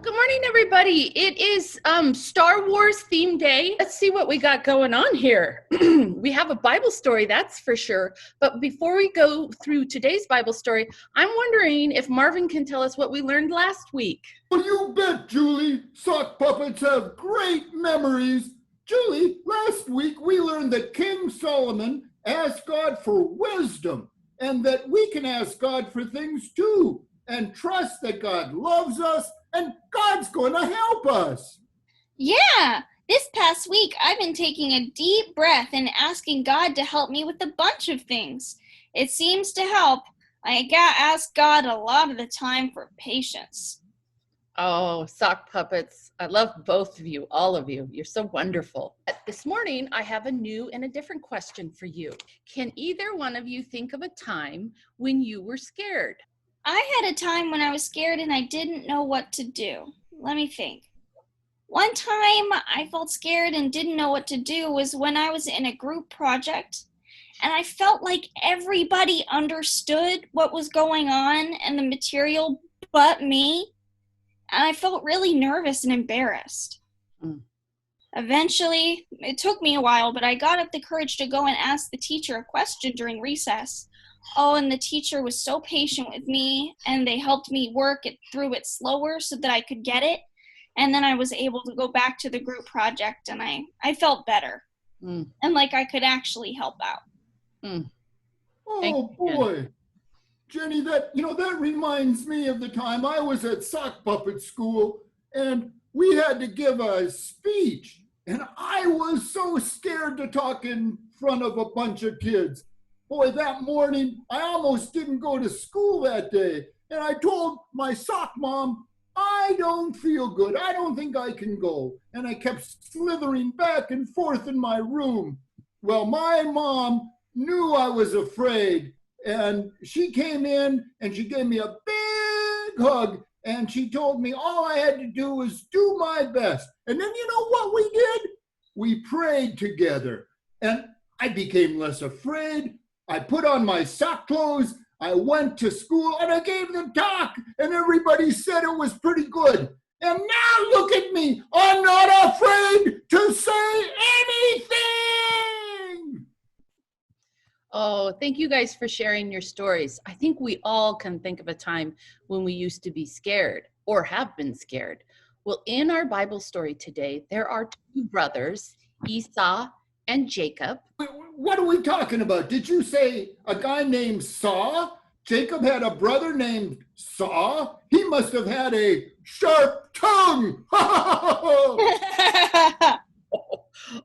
Good morning, everybody. It is Star Wars theme day. Let's see what we got going on here. We have a Bible story, that's for sure. But before we go through today's Bible story, I'm wondering if Marvin can tell us what we learned last week. Well, you bet, Julie. Sock puppets have great memories. Julie, last week we learned that King Solomon asked God for wisdom and that we can ask God for things too and trust that God loves us and God's going to help us. Yeah, this past week I've been taking a deep breath and asking God to help me with a bunch of things. It seems to help. I ask God a lot of the time for patience. Oh, sock puppets. I love both of you, all of you. You're so wonderful. This morning, I have a new and a different question for you. Can either one of you think of a time when you were scared? I had a time when I was scared and I didn't know what to do. Let me think. One time I felt scared and didn't know what to do was when I was in a group project and I felt like everybody understood what was going on and the material but me. And I felt really nervous and embarrassed. Eventually, it took me a while, but I got up the courage to go and ask the teacher a question during recess. Oh, and the teacher was so patient with me, and they helped me work through it slower so that I could get it. And then I was able to go back to the group project, and I felt better. And like I could actually help out. Oh, boy. Jenny, that reminds me of the time I was at sock puppet school, and we had to give a speech. And I was so scared to talk in front of a bunch of kids. Boy, that morning, I almost didn't go to school that day. And I told my sock mom, I don't feel good. I don't think I can go. And I kept slithering back and forth in my room. Well, my mom knew I was afraid. And she came in and she gave me a big hug. And she told me all I had to do was do my best. And then you know what we did? We prayed together. And I became less afraid. I put on my sock clothes, I went to school, and I gave the talk, and everybody said it was pretty good. And now look at me, I'm not afraid to say anything! Oh, thank you guys for sharing your stories. I think we all can think of a time when we used to be scared or have been scared. Well, in our Bible story today, there are two brothers, Esau and Jacob. What are we talking about? Did you say a guy named Saw? Jacob had a brother named Saw? He must have had a sharp tongue.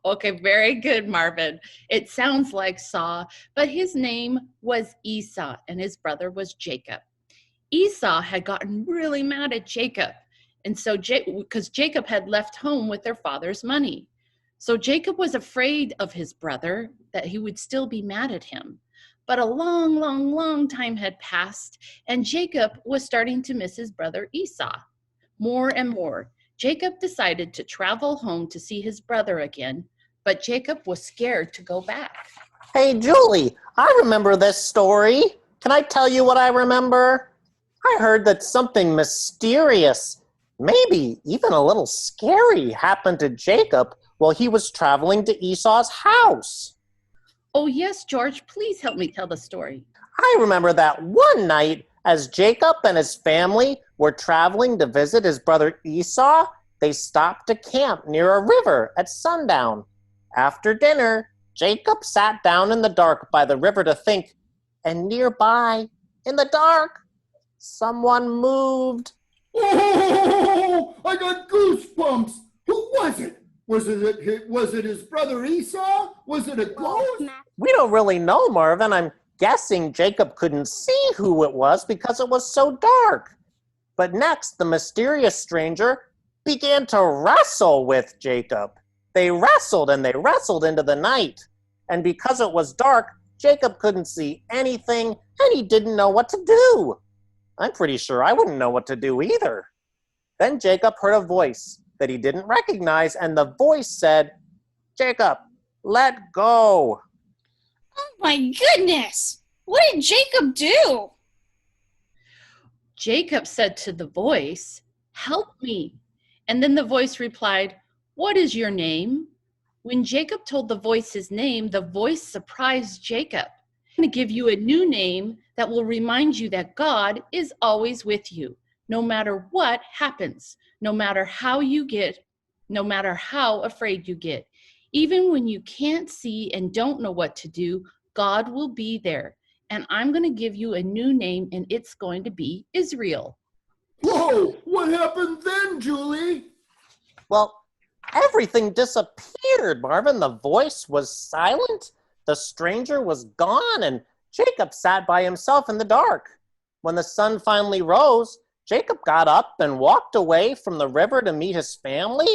Okay, very good, Marvin. It sounds like Saw, but his name was Esau and his brother was Jacob. Esau had gotten really mad at Jacob, and so because Jacob had left home with their father's money. So Jacob was afraid of his brother, that he would still be mad at him. But a long, long, long time had passed, and Jacob was starting to miss his brother Esau more and more. Jacob decided to travel home to see his brother again, but Jacob was scared to go back. Hey, Julie, I remember this story. Can I tell you what I remember? I heard that something mysterious, maybe even a little scary, happened to Jacob while he was traveling to Esau's house. Oh, yes, George, please help me tell the story. I remember that one night, as Jacob and his family were traveling to visit his brother Esau, they stopped to camp near a river at sundown. After dinner, Jacob sat down in the dark by the river to think, and nearby, in the dark, someone moved. Oh, I got goosebumps. Who was it? Was it his brother Esau? Was it a ghost? We don't really know, Marvin. I'm guessing Jacob couldn't see who it was because it was so dark. But next, the mysterious stranger began to wrestle with Jacob. They wrestled and they wrestled into the night. And because it was dark, Jacob couldn't see anything and he didn't know what to do. I'm pretty sure I wouldn't know what to do either. Then Jacob heard a voice that he didn't recognize, and the voice said, Jacob, let go. Oh my goodness! What did Jacob do? Jacob said to the voice, help me." And then the voice replied, "What is your name?" When Jacob told the voice his name, the voice surprised Jacob. "I'm going to give you a new name that will remind you that God is always with you, no matter what happens, no matter how afraid you get. Even when you can't see and don't know what to do, God will be there. And I'm going to give you a new name, and it's going to be Israel." Whoa, what happened then, Julie? Well, everything disappeared, Marvin. The voice was silent, the stranger was gone, and Jacob sat by himself in the dark. When the sun finally rose, Jacob got up and walked away from the river to meet his family.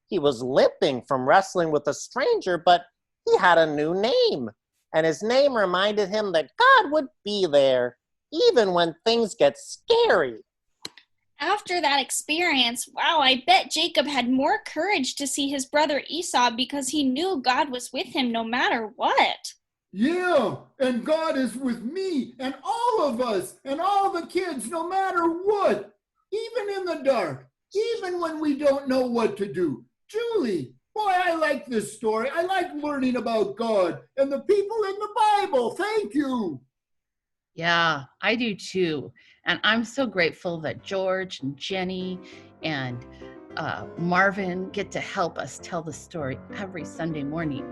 He was limping from wrestling with the stranger, but he had a new name, and his name reminded him that God would be there, even when things get scary. After that experience, wow, I bet Jacob had more courage to see his brother Esau because he knew God was with him no matter what. Yeah, and God is with me and all of us and all the kids no matter what, even in the dark, even when we don't know what to do. Julie, boy, I like this story. I like learning about God and the people in the Bible. Thank you. Yeah, I do too. And I'm so grateful that George and Jenny and Marvin get to help us tell the story every Sunday morning.